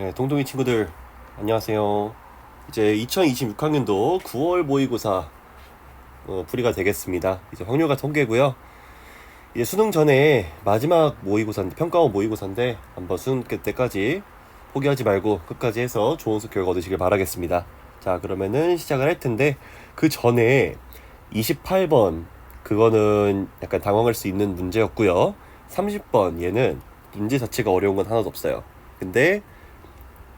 네, 동동이 친구들 안녕하세요. 이제 2026학년도 9월 모의고사 풀이가 되겠습니다. 이제 확률과 통계고요. 이제 수능 전에 마지막 모의고사인데 평가원 모의고사인데 한번 수능 때까지 포기하지 말고 끝까지 해서 좋은 결과 얻으시길 바라겠습니다. 자, 그러면은 시작을 할 텐데 그 전에 28번 그거는 약간 당황할 수 있는 문제였고요. 30번 얘는 문제 자체가 어려운 건 하나도 없어요. 근데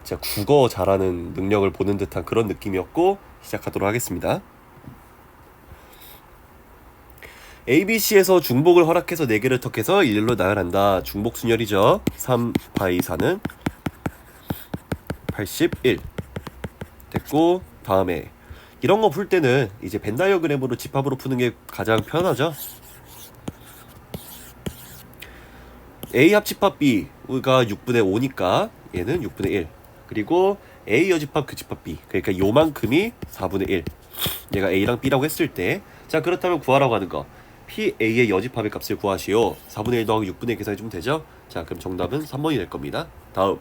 진짜 국어 잘하는 능력을 보는 듯한 그런 느낌이었고 시작하도록 하겠습니다. ABC에서 중복을 허락해서 4개를 턱해서 일렬로 나열한다. 중복 순열이죠. 3바이 4는 81 됐고, 다음에 이런 거 풀 때는 이제 벤 다이어그램으로 집합으로 푸는 게 가장 편하죠. A 합집합 B가 6분의 5니까 얘는 6분의 1. 그리고 A 여집합 그 집합 B, 그러니까 요만큼이 4분의 1. 얘가 A랑 B라고 했을 때, 자 그렇다면 구하라고 하는 거 PA의 여집합의 값을 구하시오. 4분의 1 더하기 6분의 1 계산해주면 되죠. 자 그럼 정답은 3번이 될 겁니다. 다음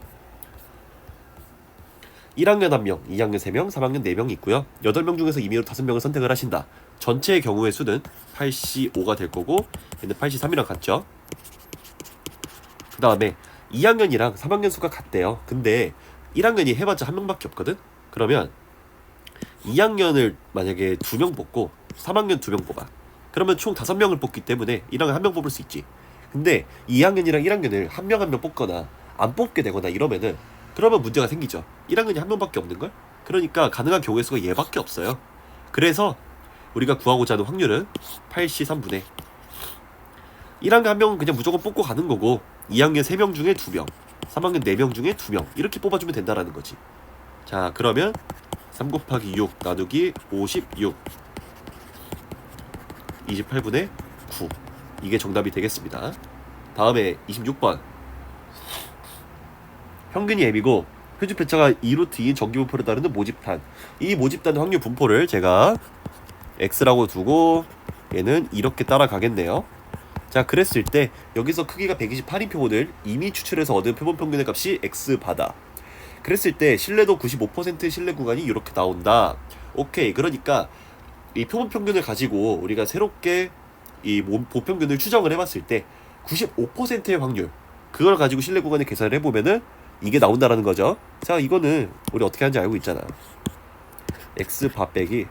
1학년 1명, 2학년 3명, 3학년 4명 있고요. 8명 중에서 임의로 5명을 선택을 하신다. 전체의 경우의 수는 85가 될 거고 얘는 83이랑 같죠. 그 다음에 2학년이랑 3학년 수가 같대요. 근데 1학년이 해봤자 1명밖에 없거든? 그러면 2학년을 만약에 2명 뽑고 3학년 2명 뽑아. 그러면 총 5명을 뽑기 때문에 1학년 1명 뽑을 수 있지. 근데 2학년이랑 1학년을 한 명 한 명 뽑거나 안 뽑게 되거나 이러면은 그러면 문제가 생기죠. 1학년이 한 명밖에 없는걸? 그러니까 가능한 경우의 수가 얘밖에 없어요. 그래서 우리가 구하고자 하는 확률은 83분의 1학년 한 명은 그냥 무조건 뽑고 가는 거고 2학년 3명 중에 2명, 3학년 4명 중에 2명 이렇게 뽑아주면 된다라는 거지. 자 그러면 3 곱하기 6 나누기 56 28분의 9 이게 정답이 되겠습니다. 다음에 26번 평균이 M이고 표준 편차가 2루트인 정기분포를 따르는 모집단. 이 모집단 확률 분포를 제가 X라고 두고 얘는 이렇게 따라가겠네요. 자 그랬을 때 여기서 크기가 128인 표본을 이미 추출해서 얻은 표본 평균의 값이 X바다. 그랬을 때 신뢰도 95% 신뢰 구간이 이렇게 나온다. 오케이. 그러니까 이 표본 평균을 가지고 우리가 새롭게 이 보평균을 추정을 해봤을 때 95%의 확률, 그걸 가지고 신뢰 구간을 계산을 해보면은 이게 나온다라는 거죠. 자 이거는 우리 어떻게 하는지 알고 있잖아. X바 빼기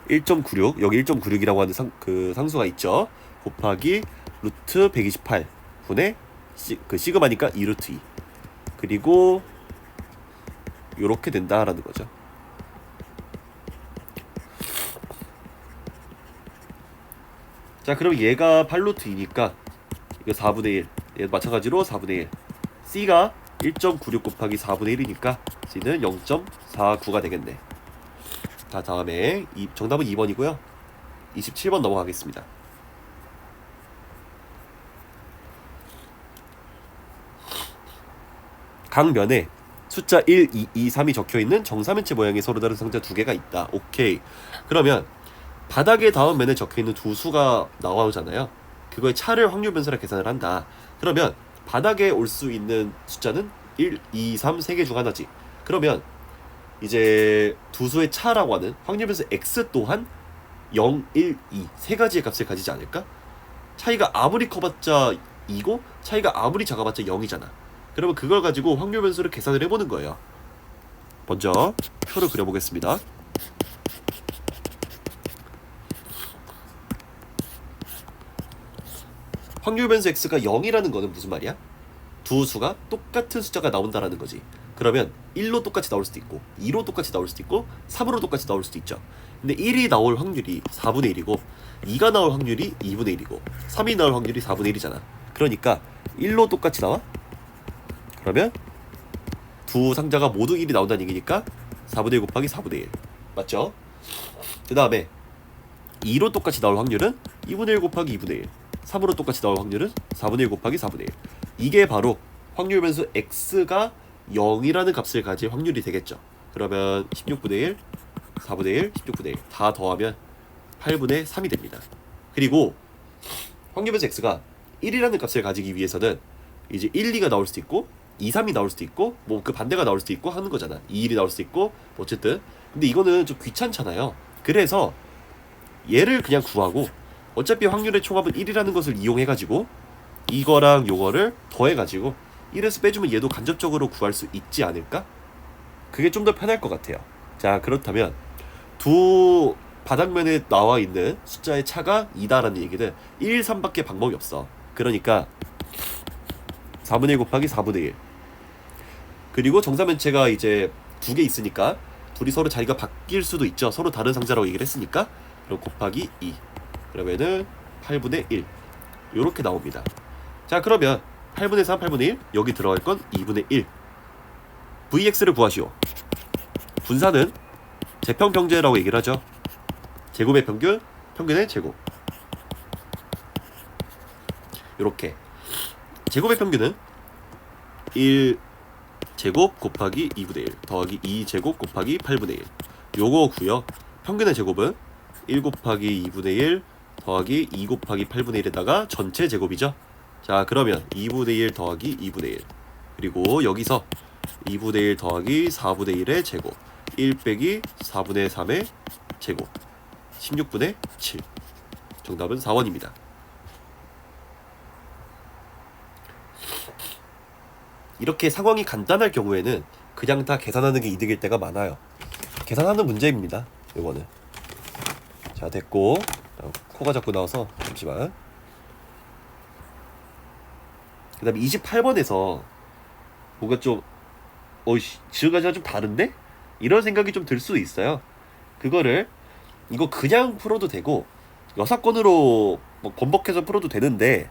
1.96, 여기 1.96이라고 하는 상수가 있죠. 곱하기 루트 128 분의 시그마니까 2루트 2, 그리고 요렇게 된다라는 거죠. 자 그럼 얘가 8루트 2니까 이거 4분의 1, 얘 마찬가지로 4분의 1. C가 1.96 곱하기 4분의 1이니까 C는 0.49가 되겠네. 자 다음에 정답은 2번이고요 27번 넘어가겠습니다. 각 면에 숫자 1, 2, 2, 3이 적혀있는 정사면체 모양의 서로 다른 상자 2개가 있다. 오케이. 그러면 바닥에 닿은 면에 적혀있는 두 수가 나오잖아요. 그거의 차를 확률 변수라 계산을 한다. 그러면 바닥에 올 수 있는 숫자는 1, 2, 3, 3개 중 하나지. 그러면 이제 두 수의 차라고 하는 확률 변수 x 또한 0, 1, 2 세 가지의 값을 가지지 않을까? 차이가 아무리 커봤자 2고 차이가 아무리 작아봤자 0이잖아. 그러면 그걸 가지고 확률 변수를 계산을 해보는 거예요. 먼저 표를 그려보겠습니다. 확률 변수 x가 0이라는 거는 무슨 말이야? 두 수가 똑같은 숫자가 나온다라는 거지. 그러면 1로 똑같이 나올 수도 있고 2로 똑같이 나올 수도 있고 3으로 똑같이 나올 수도 있죠. 근데 1이 나올 확률이 4분의 1이고 2가 나올 확률이 2분의 1이고 3이 나올 확률이 4분의 1이잖아. 그러니까 1로 똑같이 나와? 그러면 두 상자가 모두 1이 나온다는 얘기니까 4분의 1 곱하기 4분의 1 맞죠? 그 다음에 2로 똑같이 나올 확률은 2분의 1 곱하기 2분의 1, 3으로 똑같이 나올 확률은 4분의 1 곱하기 4분의 1. 이게 바로 확률 변수 x가 0이라는 값을 가질 확률이 되겠죠. 그러면 16분의 1, 4분의 1, 16분의 1 다 더하면 8분의 3이 됩니다. 그리고 확률 변수 x가 1이라는 값을 가지기 위해서는 이제 1, 2가 나올 수도 있고 2, 3이 나올 수도 있고 뭐 그 반대가 나올 수도 있고 하는 거잖아. 2, 1이 나올 수도 있고 뭐 어쨌든. 근데 이거는 좀 귀찮잖아요. 그래서 얘를 그냥 구하고 어차피 확률의 총합은 1이라는 것을 이용해가지고 이거랑 요거를 더해가지고 1에서 빼주면 얘도 간접적으로 구할 수 있지 않을까? 그게 좀 더 편할 것 같아요. 자, 그렇다면 두 바닥면에 나와 있는 숫자의 차가 2다라는 얘기는 1, 3밖에 방법이 없어. 그러니까 4분의 1 곱하기 4분의 1. 그리고 정사면체가 이제 두 개 있으니까 둘이 서로 자리가 바뀔 수도 있죠. 서로 다른 상자라고 얘기를 했으니까. 그럼 곱하기 2. 그러면은 8분의 1. 요렇게 나옵니다. 자, 그러면 8분의 3, 8분의 1. 여기 들어갈 건 2분의 1. Vx를 구하시오. 분사는 제평평제라고 얘기를 하죠. 제곱의 평균, 평균의 제곱. 요렇게 제곱의 평균은 1 제곱 곱하기 2분의 1 더하기 2 제곱 곱하기 8분의 1 요거고요. 평균의 제곱은 1 곱하기 2분의 1 더하기 2 곱하기 8분의 1에다가 전체 제곱이죠. 자, 그러면 2분의 1 더하기 2분의 1 그리고 여기서 2분의 1 더하기 4분의 1의 제곱 1 빼기 4분의 3의 제곱 16분의 7. 정답은 4원입니다. 이렇게 상황이 간단할 경우에는 그냥 다 계산하는 게 이득일 때가 많아요. 계산하는 문제입니다. 이거는. 자, 됐고. 코가 자꾸 나와서 잠시만. 그 다음에 28번에서 뭔가 좀 지금까지와 좀 다른데? 이런 생각이 좀 들 수 있어요. 그거를 이거 그냥 풀어도 되고 여사건으로 뭐 번복해서 풀어도 되는데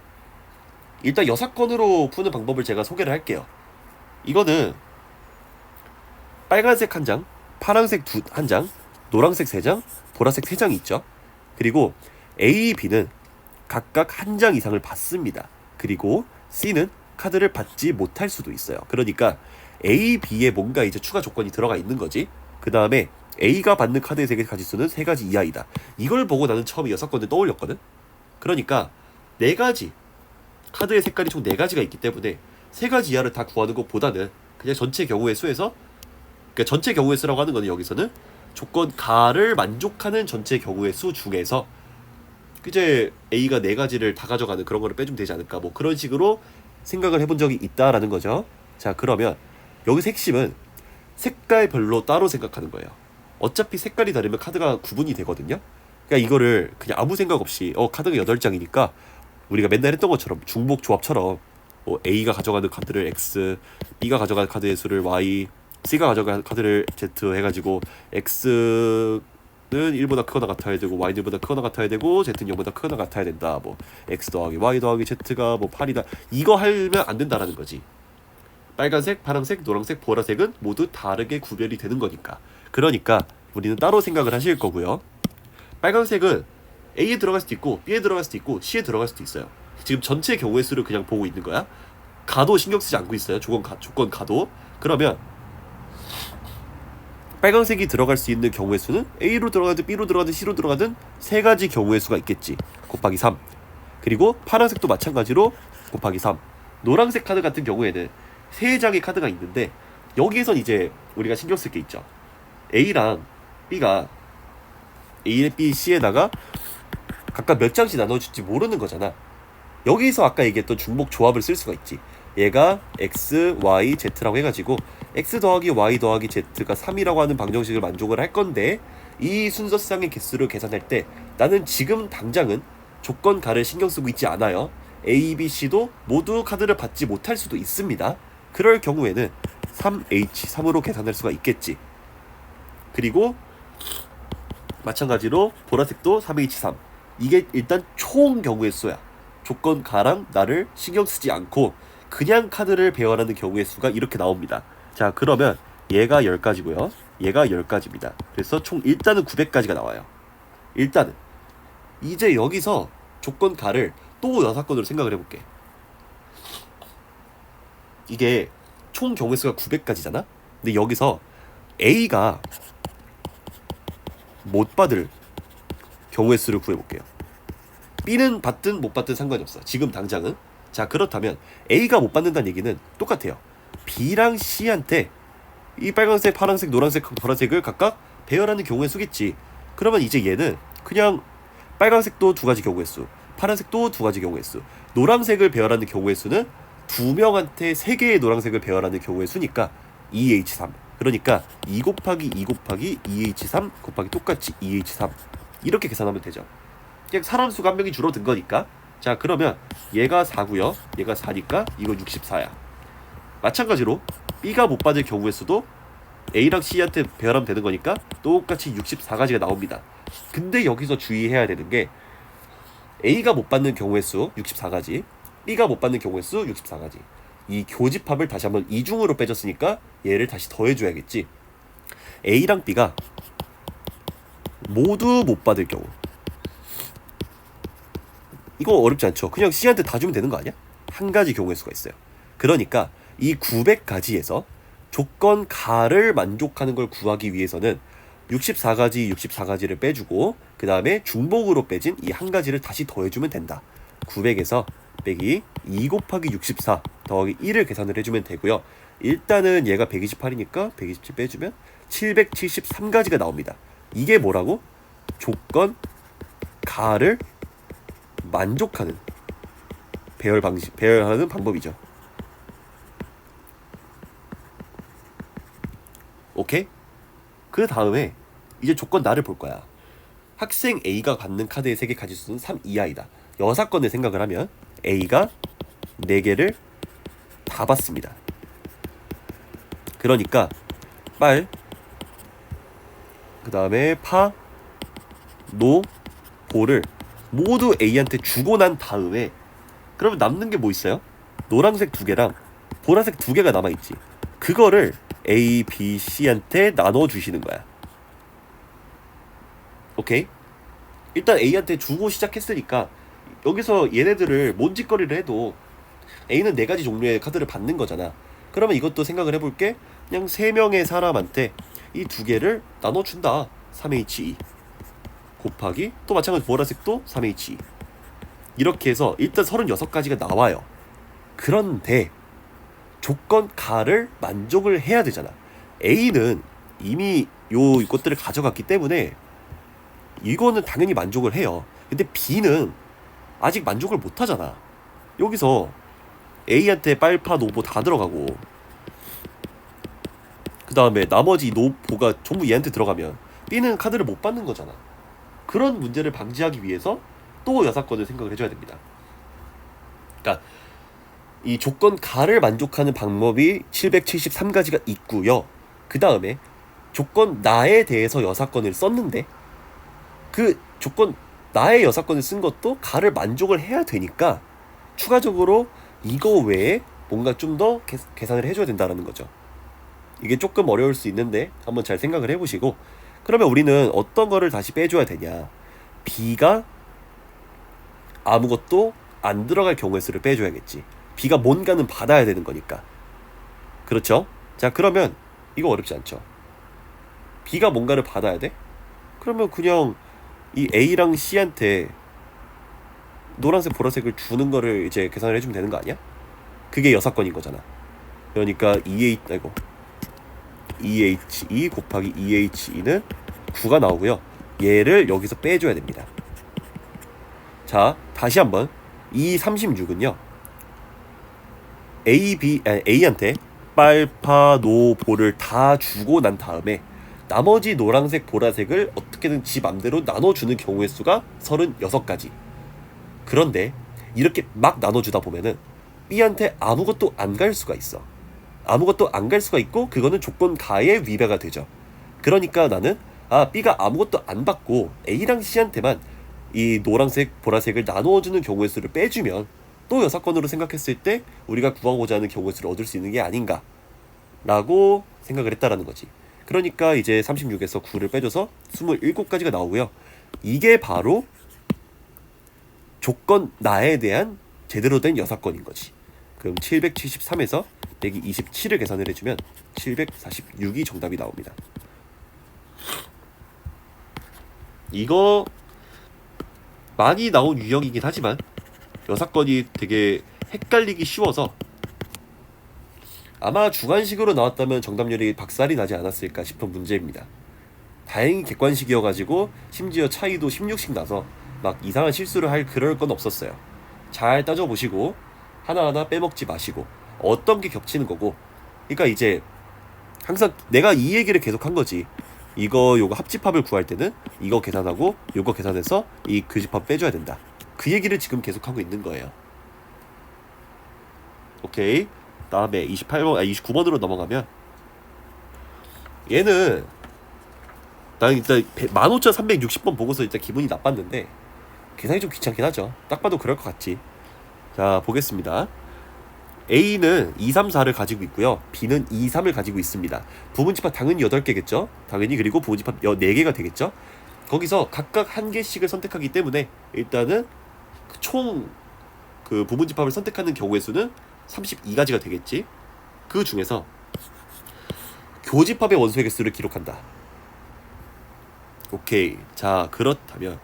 일단 여사건으로 푸는 방법을 제가 소개를 할게요. 이거는 빨간색 한 장, 파란색 한 장, 노란색 3장, 보라색 3장이 있죠. 그리고 A, B는 각각 한 장 이상을 받습니다. 그리고 C는 카드를 받지 못할 수도 있어요. 그러니까 A, B에 뭔가 이제 추가 조건이 들어가 있는 거지. 그 다음에 A가 받는 카드의 세계 가지수는 3가지 이하이다. 이걸 보고 나는 처음에 6건을 떠올렸거든. 그러니까 4가지 카드의 색깔이 총 4가지가 있기 때문에 3가지 이하를 다 구하는 것보다는 그냥 전체 경우의 수에서, 그러니까 전체 경우의 수라고 하는 거는 여기서는 조건 가를 만족하는 전체 경우의 수 중에서 이제 A가 4가지를 다 가져가는 그런 거를 빼주면 되지 않을까, 뭐 그런 식으로 생각을 해본 적이 있다라는 거죠. 자, 그러면 여기서 핵심은 색깔별로 따로 생각하는 거예요. 어차피 색깔이 다르면 카드가 구분이 되거든요. 그러니까 이거를 그냥 아무 생각 없이 카드가 8장이니까 우리가 맨날 했던 것처럼 중복 조합처럼 A가 가져가는 카드를 X, B가 가져가는 카드의 수를 Y, C가 가져가는 카드를 Z 해가지고 X는 1보다 크거나 같아야 되고 Y는 1보다 크거나 같아야 되고 Z는 0보다 크거나 같아야 된다. 뭐 X 더하기 Y 더하기 Z가 뭐 8이다. 이거 하면 안 된다라는 거지. 빨간색, 파란색, 노란색, 보라색은 모두 다르게 구별이 되는 거니까. 그러니까 우리는 따로 생각을 하실 거고요. 빨간색은 A에 들어갈 수도 있고 B에 들어갈 수도 있고 C에 들어갈 수도 있어요. 지금 전체 경우의 수를 그냥 보고 있는 거야. 가도 신경 쓰지 않고 있어요. 조건 가도. 그러면 빨간색이 들어갈 수 있는 경우의 수는 A로 들어가든 B로 들어가든 C로 들어가든 3가지 경우의 수가 있겠지. 곱하기 3. 그리고 파란색도 마찬가지로 곱하기 3. 노란색 카드 같은 경우에는 3장의 카드가 있는데 여기에선 이제 우리가 신경 쓸 게 있죠. A랑 B가 A, B, C에다가 각각 몇 장씩 나눠줄지 모르는 거잖아. 여기서 아까 얘기했던 중복 조합을 쓸 수가 있지. 얘가 X, Y, Z라고 해가지고 X 더하기 Y 더하기 Z가 3이라고 하는 방정식을 만족을 할 건데 이 순서상의 개수를 계산할 때 나는 지금 당장은 조건 가를 신경 쓰고 있지 않아요. A, B, C도 모두 카드를 받지 못할 수도 있습니다. 그럴 경우에는 3H3으로 계산할 수가 있겠지. 그리고 마찬가지로 보라색도 3H3. 이게 일단 총 경우의 수야. 조건 가랑 나를 신경 쓰지 않고 그냥 카드를 배열하는 경우의 수가 이렇게 나옵니다. 자, 그러면 얘가 10가지고요. 얘가 10가지입니다. 그래서 총 일단은 900가지가 나와요. 일단은. 이제 여기서 조건 가를 또 6건으로 생각을 해볼게. 이게 총 경우의 수가 900가지잖아? 근데 여기서 A가 못 받을 경우의 수를 구해볼게요. B는 받든 못 받든 상관이 없어. 지금 당장은. 자, 그렇다면 A가 못 받는다는 얘기는 똑같아요. B랑 C한테 이 빨간색, 파란색, 노란색, 보라색을 각각 배열하는 경우의 수겠지. 그러면 이제 얘는 그냥 빨간색도 두 가지 경우의 수, 파란색도 두 가지 경우의 수, 노란색을 배열하는 경우의 수는 두 명한테 세 개의 노란색을 배열하는 경우의 수니까 2H3. 그러니까 2 곱하기 2 곱하기 2H3 곱하기 똑같이 2H3 이렇게 계산하면 되죠. 그냥 사람 수가 한 명이 줄어든 거니까. 자, 그러면 얘가 4고요. 얘가 4니까 이거 64야. 마찬가지로 B가 못 받을 경우의 수도 A랑 C한테 배열하면 되는 거니까 똑같이 64가지가 나옵니다. 근데 여기서 주의해야 되는 게 A가 못 받는 경우의 수 64가지, B가 못 받는 경우의 수 64가지. 이 교집합을 다시 한번 이중으로 빼줬으니까 얘를 다시 더해줘야겠지. A랑 B가 모두 못 받을 경우, 이거 어렵지 않죠. 그냥 C한테 다 주면 되는 거 아니야? 한 가지 경우의 수가 있어요. 그러니까 이 900가지에서 조건 가를 만족하는 걸 구하기 위해서는 64가지를 빼주고 그 다음에 중복으로 빼진 이 한 가지를 다시 더해주면 된다. 900에서 빼기 2 곱하기 64 더하기 1을 계산을 해주면 되고요. 일단은 얘가 128이니까 127 빼주면 773가지가 나옵니다. 이게 뭐라고? 조건 가를 만족하는 배열하는 방법이죠. 오케이? 그 다음에 이제 조건 나를 볼 거야. 학생 A가 받는 카드의 세개 가지수는 3 이하이다. 여사건을 생각을 하면 A가 4개를 다 받습니다. 그러니까 빨, 그 다음에 파, 노, 보를 모두 A한테 주고 난 다음에 그러면 남는 게 뭐 있어요? 노란색 2개랑 보라색 2개가 남아있지. 그거를 A, B, C한테 나눠주시는 거야. 오케이? 일단 A한테 주고 시작했으니까 여기서 얘네들을 뭔 짓거리를 해도 A는 4가지 종류의 카드를 받는 거잖아. 그러면 이것도 생각을 해볼게. 그냥 3명의 사람한테 이 2개를 나눠준다. 3H2 곱하기 또 마찬가지로 보라색도 3H2 이렇게 해서 일단 36가지가 나와요. 그런데 조건 가를 만족을 해야 되잖아. A는 이미 이것들을 가져갔기 때문에 이거는 당연히 만족을 해요. 근데 B는 아직 만족을 못 하잖아. 여기서 A한테 빨파 노보 다 들어가고 그 다음에 나머지 노보가 전부 얘한테 들어가면 B는 카드를 못 받는 거잖아. 그런 문제를 방지하기 위해서 또 여사건을 생각을 해줘야 됩니다. 그러니까 이 조건 가를 만족하는 방법이 773가지가 있고요. 그 다음에 조건 나에 대해서 여사건을 썼는데 그 조건 나의 여사건을 쓴 것도 가를 만족을 해야 되니까 추가적으로 이거 외에 뭔가 좀 더 계산을 해줘야 된다는 거죠. 이게 조금 어려울 수 있는데 한번 잘 생각을 해보시고, 그러면 우리는 어떤 거를 다시 빼줘야 되냐. B가 아무것도 안 들어갈 경우의 수를 빼줘야겠지. B가 뭔가는 받아야 되는 거니까. 그렇죠? 자, 그러면 이거 어렵지 않죠. B가 뭔가를 받아야 돼? 그러면 그냥 이 A랑 C한테 노란색 보라색을 주는 거를 이제 계산을 해주면 되는 거 아니야? 그게 여사건인 거잖아. 그러니까 EH2 곱하기 EH2는 9가 나오고요. 얘를 여기서 빼줘야 됩니다. 자, 다시 한번 이 36은요 A한테 빨파, 노, 보를 다 주고 난 다음에 나머지 노란색, 보라색을 어떻게든 지 맘대로 나눠주는 경우의 수가 36가지. 그런데 이렇게 막 나눠주다 보면은 B한테 아무것도 안 갈 수가 있어. 아무것도 안 갈 수가 있고 그거는 조건 가에 위배가 되죠. 그러니까 나는 B가 아무것도 안 받고 A랑 C한테만 이 노란색, 보라색을 나누어주는 경우의 수를 빼주면 또 여사건으로 생각했을 때 우리가 구하고자 하는 경우의 수를 얻을 수 있는 게 아닌가 라고 생각을 했다라는 거지. 그러니까 이제 36에서 9를 빼줘서 27가지가 나오고요. 이게 바로 조건 나에 대한 제대로 된 여사건인 거지. 그럼 773에서 빼기 27을 계산을 해주면 746이 정답이 나옵니다. 이거 많이 나온 유형이긴 하지만 여사건이 되게 헷갈리기 쉬워서 아마 주관식으로 나왔다면 정답률이 박살이 나지 않았을까 싶은 문제입니다. 다행히 객관식이어가지고 심지어 차이도 16씩 나서 막 이상한 실수를 할 그럴 건 없었어요. 잘 따져보시고 하나하나 빼먹지 마시고 어떤 게 겹치는 거고. 그러니까 이제 항상 내가 이 얘기를 계속 한 거지. 요거 합집합을 구할 때는 이거 계산하고 요거 계산해서 이 교집합 빼줘야 된다. 그 얘기를 지금 계속 하고 있는 거예요. 오케이. 다음에 29번으로 넘어가면 얘는 난 일단 15,360번 보고서 일단 기분이 나빴는데 계산이 좀 귀찮긴 하죠. 딱 봐도 그럴 것 같지. 자, 보겠습니다. A는 2, 3, 4를 가지고 있고요. B는 2, 3을 가지고 있습니다. 부분집합 당연히 8개겠죠. 당연히. 그리고 부분집합 4개가 되겠죠. 거기서 각각 한 개씩을 선택하기 때문에 일단은 총 그 부분집합을 선택하는 경우의 수는 32가지가 되겠지. 그 중에서 교집합의 원소의 개수를 기록한다. 오케이. 자, 그렇다면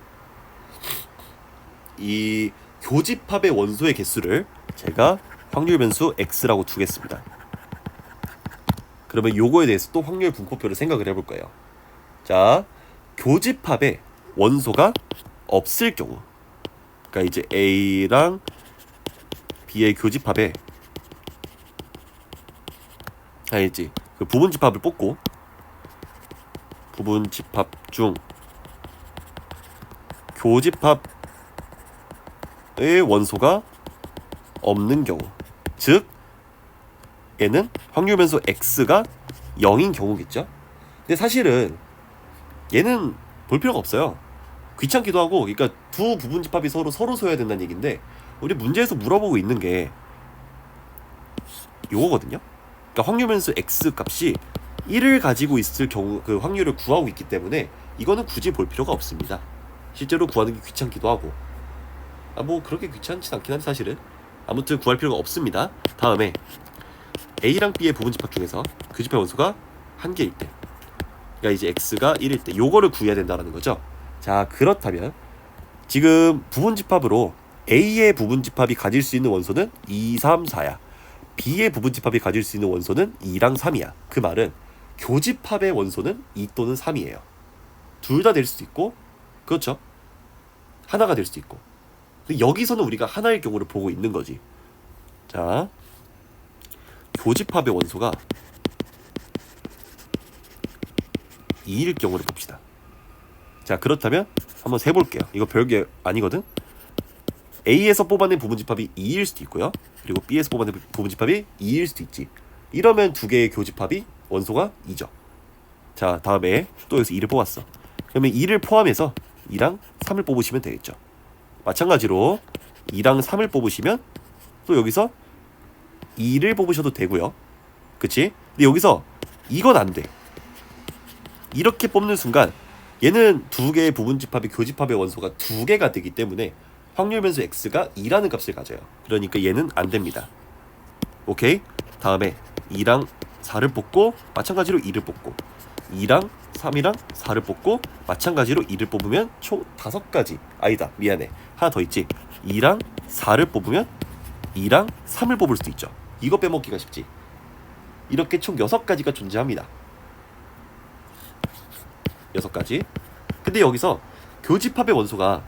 이 교집합의 원소의 개수를 제가 확률 변수 x라고 두겠습니다. 그러면 요거에 대해서 또 확률 분포표를 생각을 해볼 거예요. 자, 교집합의 원소가 없을 경우, 그러니까 이제 A랑 B의 교집합에 아니지 그 부분집합을 뽑고 부분집합 중 교집합의 원소가 없는 경우, 즉 얘는 확률 변수 x가 0인 경우겠죠. 근데 사실은 얘는 볼 필요가 없어요. 귀찮기도 하고. 그러니까 두 부분집합이 서로 소여야 된다는 얘기인데 우리 문제에서 물어보고 있는 게 요거거든요. 그러니까 확률 변수 x 값이 1을 가지고 있을 경우 그 확률을 구하고 있기 때문에 이거는 굳이 볼 필요가 없습니다. 실제로 구하는 게 귀찮기도 하고. 뭐 그렇게 귀찮진 않긴 한데 사실은. 아무튼 구할 필요가 없습니다. 다음에 A랑 B의 부분집합 중에서 교집합 원소가 1개일 때, 그러니까 이제 x가 1일 때 요거를 구해야 된다는 거죠. 자, 그렇다면 지금 부분집합으로 A의 부분집합이 가질 수 있는 원소는 2, 3, 4야. B의 부분집합이 가질 수 있는 원소는 2랑 3이야. 그 말은 교집합의 원소는 2 또는 3이에요. 둘 다 될 수도 있고, 그렇죠? 하나가 될 수도 있고. 근데 여기서는 우리가 하나일 경우를 보고 있는 거지. 자, 교집합의 원소가 2일 경우를 봅시다. 자, 그렇다면 한번 세볼게요. 이거 별게 아니거든. A에서 뽑아낸 부분집합이 2일 수도 있고요. 그리고 B에서 뽑아낸 부분집합이 2일 수도 있지. 이러면 두 개의 교집합이 원소가 2죠. 자, 다음에 또 여기서 2를 뽑았어. 그러면 2를 포함해서 2랑 3을 뽑으시면 되겠죠. 마찬가지로 2랑 3을 뽑으시면 또 여기서 2를 뽑으셔도 되고요. 그치? 근데 여기서 이건 안 돼. 이렇게 뽑는 순간 얘는 두 개의 부분집합이 교집합의 원소가 2개가 되기 때문에 확률 변수 x가 2라는 값을 가져요. 그러니까 얘는 안 됩니다. 오케이? 다음에 2랑 4를 뽑고 마찬가지로 2를 뽑고 2랑 3이랑 4를 뽑고 마찬가지로 2를 뽑으면 총 5가지. 아니다, 미안해. 하나 더 있지. 2랑 4를 뽑으면 2랑 3을 뽑을 수도 있죠. 이거 빼먹기가 쉽지. 이렇게 총 6가지가 존재합니다. 6가지. 근데 여기서 교집합의 원소가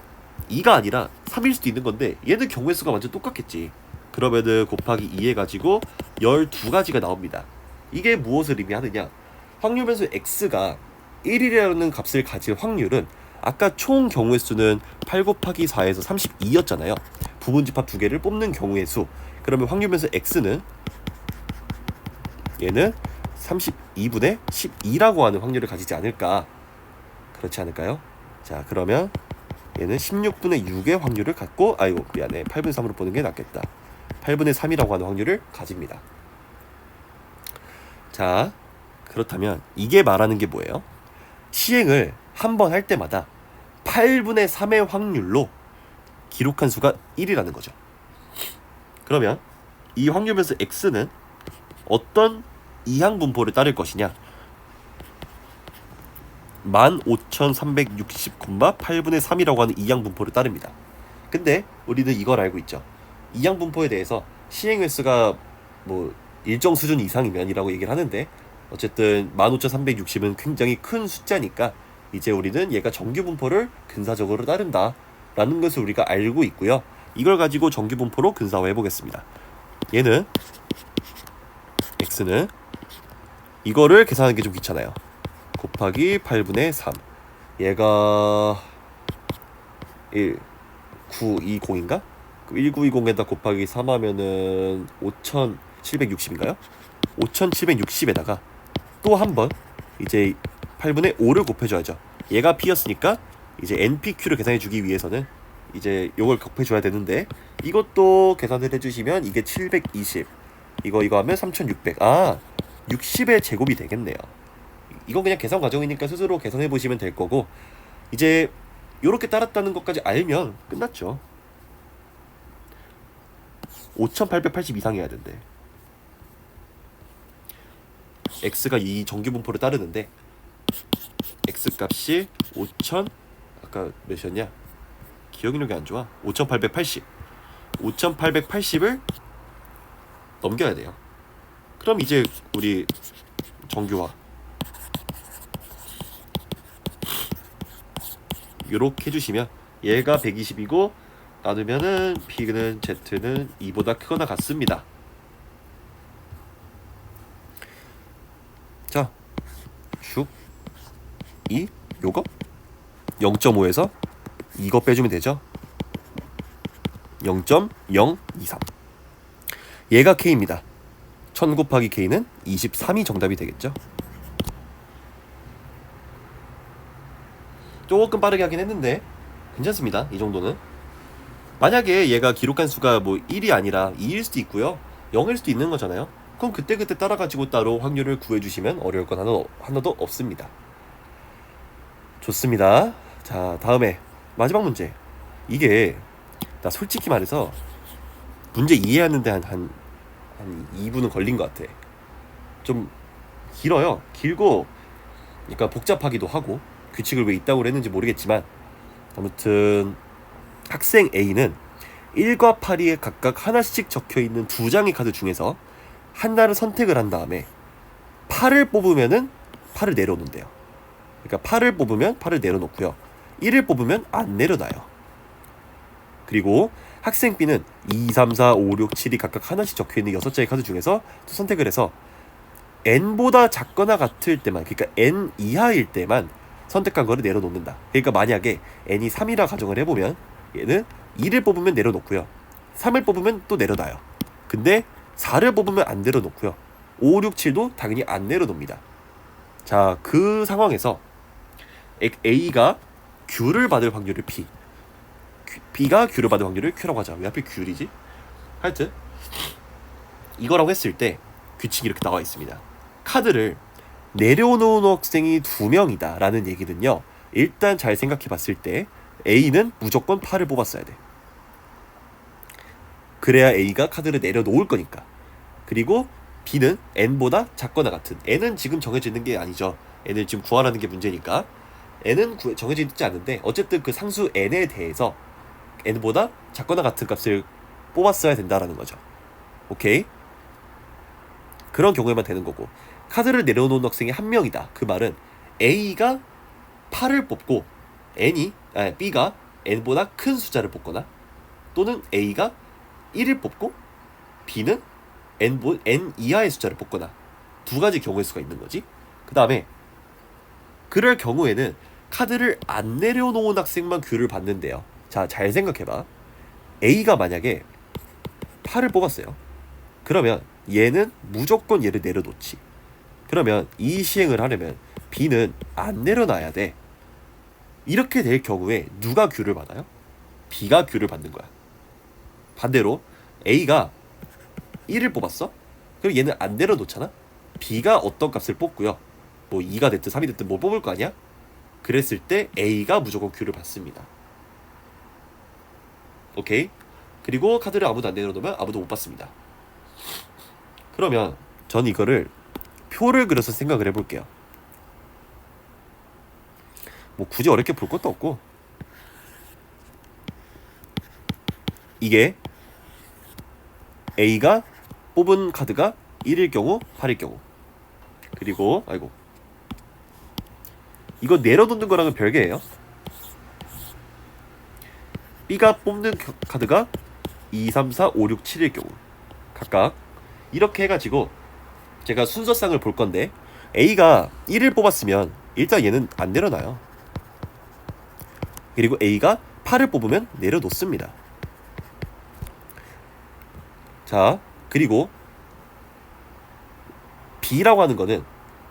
2가 아니라 3일 수도 있는 건데 얘는 경우의 수가 완전 똑같겠지. 그러면은 곱하기 2 해가지고 12가지가 나옵니다. 이게 무엇을 의미하느냐? 확률 변수 x가 1이라는 값을 가질 확률은 아까 총 경우의 수는 8 곱하기 4에서 32였잖아요. 부분집합 2개를 뽑는 경우의 수. 그러면 확률 변수 x는 얘는 32분의 12라고 하는 확률을 가지지 않을까? 그렇지 않을까요? 자, 그러면 얘는 16분의 6의 확률을 갖고, 아이고 미안해, 8분의 3으로 보는 게 낫겠다. 8분의 3이라고 하는 확률을 가집니다. 자, 그렇다면 이게 말하는 게 뭐예요? 시행을 한 번 할 때마다 8분의 3의 확률로 기록한 수가 1이라는 거죠. 그러면 이 확률 변수 x는 어떤 이항 분포를 따를 것이냐? 15,360,8분의 3이라고 하는 이항 분포를 따릅니다. 근데 우리는 이걸 알고 있죠. 이항 분포에 대해서 시행 횟수가 뭐 일정 수준 이상이면이라고 얘기를 하는데, 어쨌든 15,360은 굉장히 큰 숫자니까 이제 우리는 얘가 정규 분포를 근사적으로 따른다 라는 것을 우리가 알고 있고요. 이걸 가지고 정규 분포로 근사화해 보겠습니다. 얘는 x는 이거를 계산하는 게 좀 귀찮아요. 곱하기 8분의 3. 얘가 1920인가? 1920에다 곱하기 3 하면은 5760인가요? 5760에다가 또 한 번 이제 8분의 5를 곱해줘야죠. 얘가 p였으니까 이제 npq를 계산해주기 위해서는 이제 요걸 곱해줘야 되는데, 이것도 계산을 해주시면 이게 720, 이거 하면 3600. 60의 제곱이 되겠네요. 이건 그냥 계산 과정이니까 스스로 계산해 보시면 될 거고, 이제 요렇게 따랐다는 것까지 알면 끝났죠. 5880 이상 해야 된대. x가 이 정규 분포를 따르는데 x 값이 5000, 아까 몇이었냐? 기억력이 안 좋아. 5880을 넘겨야 돼요. 그럼 이제 우리 정규화 요렇게 해주시면 얘가 120이고 나누면은 P는 Z는 2보다 크거나 같습니다. 자, 슉 2 요거 0.5에서 이거 빼주면 되죠. 0.023. 얘가 K입니다. 1000 곱하기 K는 23이 정답이 되겠죠. 조금 빠르게 하긴 했는데 괜찮습니다. 이 정도는. 만약에 얘가 기록한 수가 뭐 1이 아니라 2일 수도 있고요, 0일 수도 있는 거잖아요. 그럼 그때그때 따라가지고 따로 확률을 구해주시면 어려울 건 하나도 없습니다. 좋습니다. 자, 다음에 마지막 문제. 이게 나 솔직히 말해서 문제 이해하는데 한 2분은 걸린 것 같아. 좀 길어요. 길고 그러니까 복잡하기도 하고, 규칙을 왜 있다고 그랬는지 모르겠지만 아무튼 학생 A는 1과 8이 각각 하나씩 적혀있는 두 장의 카드 중에서 하나를 선택을 한 다음에 8을 뽑으면은 8을 내려놓는데요. 그러니까 8을 뽑으면 8을 내려놓고요, 1을 뽑으면 안 내려놔요. 그리고 학생 B는 2, 3, 4, 5, 6, 7이 각각 하나씩 적혀있는 6장의 카드 중에서 또 선택을 해서 n보다 작거나 같을 때만, 그러니까 n 이하일 때만 선택한 거를 내려놓는다. 그러니까 만약에 n이 3이라 가정을 해보면 얘는 2를 뽑으면 내려놓고요, 3을 뽑으면 또 내려놔요. 근데 4를 뽑으면 안 내려놓고요, 5, 6, 7도 당연히 안 내려놓습니다. 자, 그 상황에서 A가 Q를 받을 확률을 P, B가 Q를 받을 확률을 Q라고 하자. 왜 하필 Q이지? 하여튼 이거라고 했을 때 규칙이 이렇게 나와 있습니다. 카드를 내려놓은 학생이 2명이다 라는 얘기는요, 일단 잘 생각해 봤을 때 A는 무조건 8을 뽑았어야 돼. 그래야 A가 카드를 내려놓을 거니까. 그리고 B는 N보다 작거나 같은, N은 지금 정해져 있는 게 아니죠. N을 지금 구하라는 게 문제니까. N은 정해져 있지 않은데 어쨌든 그 상수 N에 대해서 N보다 작거나 같은 값을 뽑았어야 된다라는 거죠. 오케이? 그런 경우에만 되는 거고, 카드를 내려놓은 학생이 1명이다. 그 말은 A가 8을 뽑고 B가 N보다 큰 숫자를 뽑거나, 또는 A가 1을 뽑고 B는 N 이하의 숫자를 뽑거나, 두 가지 경우일 수가 있는 거지. 그 다음에 그럴 경우에는 카드를 안 내려놓은 학생만 Q를 받는데요. 자, 잘 생각해봐. A가 만약에 8을 뽑았어요. 그러면 얘는 무조건 얘를 내려놓지. 그러면 이 시행을 하려면 B는 안 내려놔야 돼. 이렇게 될 경우에 누가 Q를 받아요? B가 Q를 받는 거야. 반대로 A가 1을 뽑았어? 그럼 얘는 안 내려놓잖아? B가 어떤 값을 뽑고요, 뭐 2가 됐든 3이 됐든 뭐 뽑을 거 아니야? 그랬을 때 A가 무조건 Q를 받습니다. 오케이? 그리고 카드를 아무도 안 내려놓으면 아무도 못 받습니다. 그러면 전 이거를 표를 그려서 생각을 해볼게요. 뭐 굳이 어렵게 볼 것도 없고, 이게 A가 뽑은 카드가 1일 경우 8일 경우. 그리고 아이고 이거 내려놓는 거랑은 별개예요. B가 뽑는 카드가 2, 3, 4, 5, 6, 7일 경우 각각 이렇게 해가지고 제가 순서상을 볼 건데 A가 1을 뽑았으면 일단 얘는 안 내려놔요. 그리고 A가 8을 뽑으면 내려놓습니다. 자, 그리고 B라고 하는 거는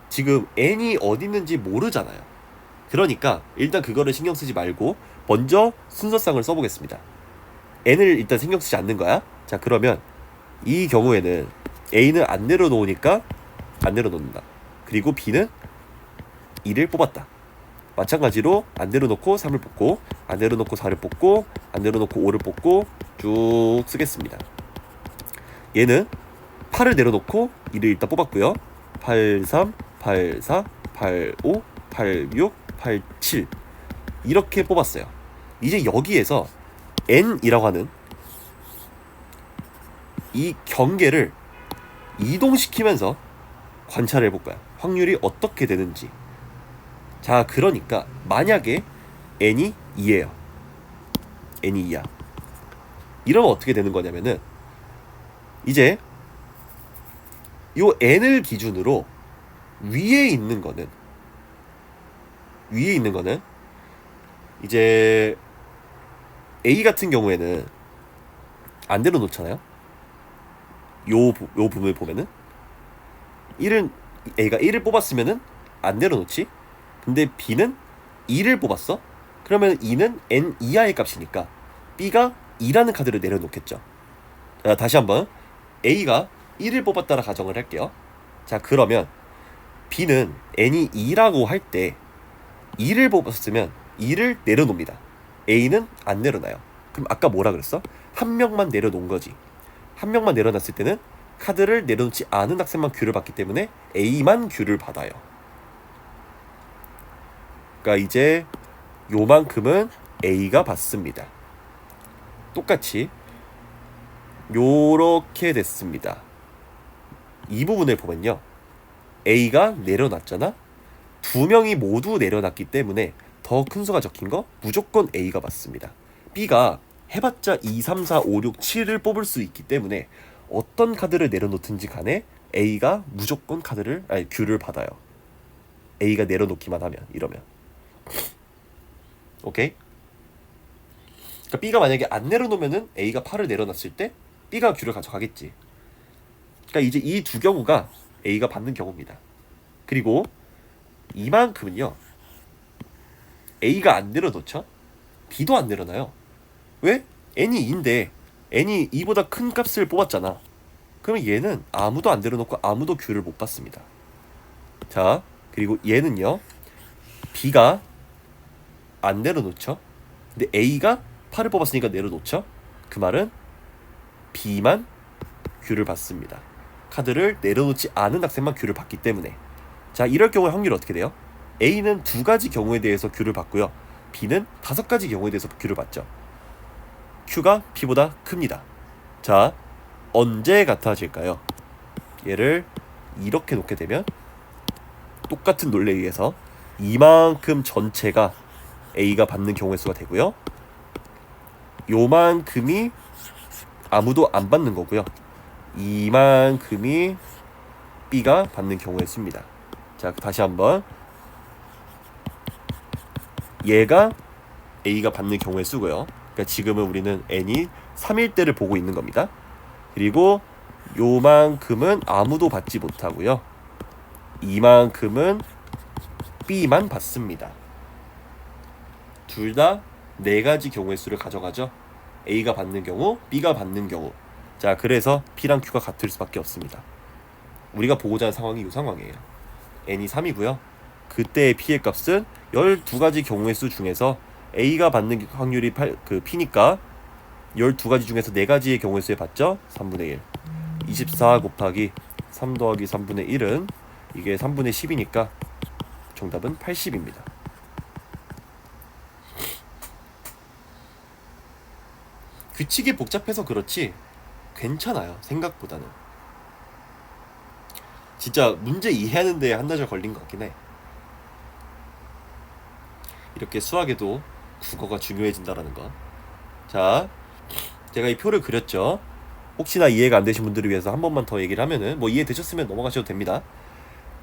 지금 N이 어디 있는지 모르잖아요. 그러니까 일단 그거를 신경 쓰지 말고 먼저 순서상을 써보겠습니다. N을 일단 신경 쓰지 않는 거야. 자, 그러면 이 경우에는 A는 안 내려놓으니까 안 내려놓는다. 그리고 B는 2를 뽑았다. 마찬가지로 안 내려놓고 3을 뽑고 안 내려놓고 4를 뽑고 안 내려놓고 5를 뽑고 쭉 쓰겠습니다. 얘는 8을 내려놓고 2를 일단 뽑았고요. 8, 3, 8, 4, 8, 5, 8, 6, 8, 7 이렇게 뽑았어요. 이제 여기에서 N이라고 하는 이 경계를 이동시키면서 관찰해 볼까요? 확률이 어떻게 되는지. 자, 그러니까 만약에 N이 2예요. N이 2야. 이러면 어떻게 되는 거냐면은 이제 요 N을 기준으로 위에 있는 거는 이제 A 같은 경우에는 안 내려놓잖아요. 요 부분을 보면은 A가 1을 뽑았으면은 안 내려놓지. 근데 B는 2를 뽑았어. 그러면 2는 N 이하의 값이니까 B가 2라는 카드를 내려놓겠죠. 자, 다시 한번 A가 1을 뽑았다라 가정을 할게요. 자, 그러면 B는 N이 2라고 할 때 2를 뽑았으면 2를 내려놓습니다. A는 안 내려놔요. 그럼 아까 뭐라 그랬어? 한 명만 내려놓은 거지. 한 명만 내려놨을 때는 카드를 내려놓지 않은 학생만 큐를 받기 때문에 A만 큐를 받아요. 그러니까 이제 요만큼은 A가 받습니다. 똑같이 요렇게 됐습니다. 이 부분을 보면요, A가 내려놨잖아. 두 명이 모두 내려놨기 때문에 더 큰 수가 적힌 거 무조건 A가 받습니다. B가 해봤자 2, 3, 4, 5, 6, 7을 뽑을 수 있기 때문에 어떤 카드를 내려놓든지 간에 A가 무조건 큐를 받아요. A가 내려놓기만 하면, 이러면. 오케이? 그러니까 B가 만약에 안 내려놓으면은 A가 8을 내려놨을 때 B가 큐를 가져가겠지. 그러니까 이제 이 두 경우가 A가 받는 경우입니다. 그리고 이만큼은요, A가 안 내려놓죠? B도 안 내려놔요. 왜? N이 2인데 N이 2보다 큰 값을 뽑았잖아. 그러면 얘는 아무도 안 내려놓고 아무도 큐를 못 받습니다. 자, 그리고 얘는요, B가 안 내려놓죠? 근데 A가 8을 뽑았으니까 내려놓죠? 그 말은 B만 큐를 받습니다. 카드를 내려놓지 않은 학생만 큐를 받기 때문에. 자, 이럴 경우에 확률이 어떻게 돼요? A는 2가지 경우에 대해서 큐를 받고요, B는 5가지 경우에 대해서 큐를 받죠. Q가 P보다 큽니다. 자, 언제 같아질까요? 얘를 이렇게 놓게 되면 똑같은 논리에 의해서 이만큼 전체가 A가 받는 경우의 수가 되고요, 요만큼이 아무도 안 받는 거고요, 이만큼이 B가 받는 경우의 수입니다. 자, 다시 한번 얘가 A가 받는 경우의 수고요. 그러니까 지금은 우리는 N이 3일 때를 보고 있는 겁니다. 그리고 요만큼은 아무도 받지 못하고요, 이만큼은 B만 받습니다. 둘 다 4가지 경우의 수를 가져가죠. A가 받는 경우, B가 받는 경우. 자, 그래서 P랑 Q가 같을 수밖에 없습니다. 우리가 보고자 하는 상황이 이 상황이에요. N이 3이고요. 그때의 P의 값은 12가지 경우의 수 중에서 A가 받는 확률이 P니까 12가지 중에서 4가지의 경우의 수에 받죠. 3분의 1. 24 곱하기 3 더하기 3분의 1은 이게 3분의 10이니까 정답은 80입니다. 규칙이 복잡해서 그렇지 괜찮아요, 생각보다는. 진짜 문제 이해하는데 한나절 걸린 것 같긴 해. 이렇게 수학에도 국어가 중요해진다라는 거. 자, 제가 이 표를 그렸죠. 혹시나 이해가 안 되신 분들을 위해서 한 번만 더 얘기를 하면은 뭐 이해되셨으면 넘어가셔도 됩니다.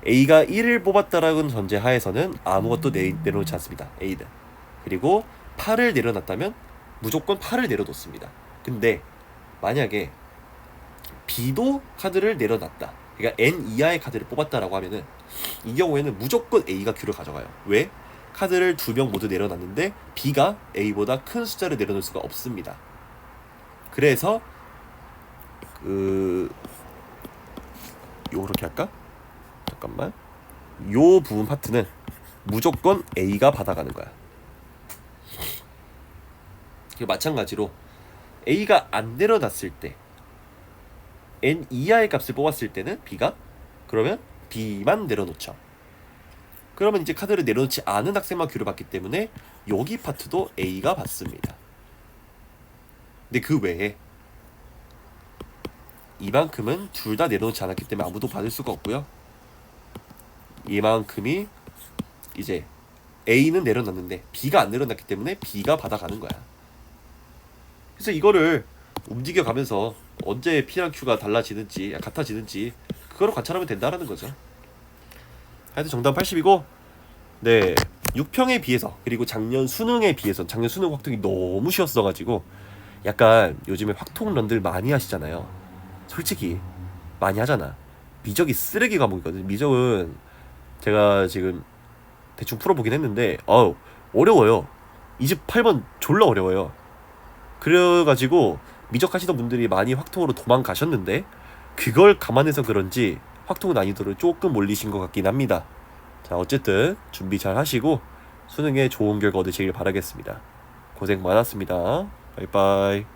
A가 1을 뽑았다라는 전제 하에서는 아무것도 내려놓지 않습니다. A는. 그리고 8을 내려놨다면 무조건 8을 내려놓습니다. 근데 만약에 B도 카드를 내려놨다. 그러니까 N 이하의 카드를 뽑았다라고 하면은 이 경우에는 무조건 A가 Q를 가져가요. 왜? 카드를 2명 모두 내려놨는데 B가 A보다 큰 숫자를 내려놓을 수가 없습니다. 그래서 요렇게 할까? 잠깐만. 요 부분 파트는 무조건 A가 받아가는 거야. 마찬가지로 A가 안 내려놨을 때 N 이하의 값을 뽑았을 때는 B가 그러면 B만 내려놓죠. 그러면 이제 카드를 내려놓지 않은 학생만 Q를 받기 때문에 여기 파트도 A가 받습니다. 근데 그 외에 이만큼은 둘 다 내려놓지 않았기 때문에 아무도 받을 수가 없고요. 이만큼이 이제 A는 내려놨는데 B가 안 내려놨기 때문에 B가 받아가는 거야. 그래서 이거를 움직여가면서 언제 P랑 Q가 달라지는지 같아지는지 그거를 관찰하면 된다라는 거죠. 하여튼 정답 80이고 네 6평에 비해서 그리고 작년 수능에 비해서 작년 수능 확통이 너무 쉬웠어가지고 약간 요즘에 확통런들 많이 하시잖아요. 솔직히 많이 하잖아. 미적이 쓰레기 과목이거든. 미적은 제가 지금 대충 풀어보긴 했는데 어려워요. 28번 졸라 어려워요. 그래가지고 미적 하시던 분들이 많이 확통으로 도망가셨는데 그걸 감안해서 그런지 확통 난이도를 조금 올리신 것 같긴 합니다. 자, 어쨌든 준비 잘 하시고 수능에 좋은 결과 얻으시길 바라겠습니다. 고생 많았습니다. 바이바이.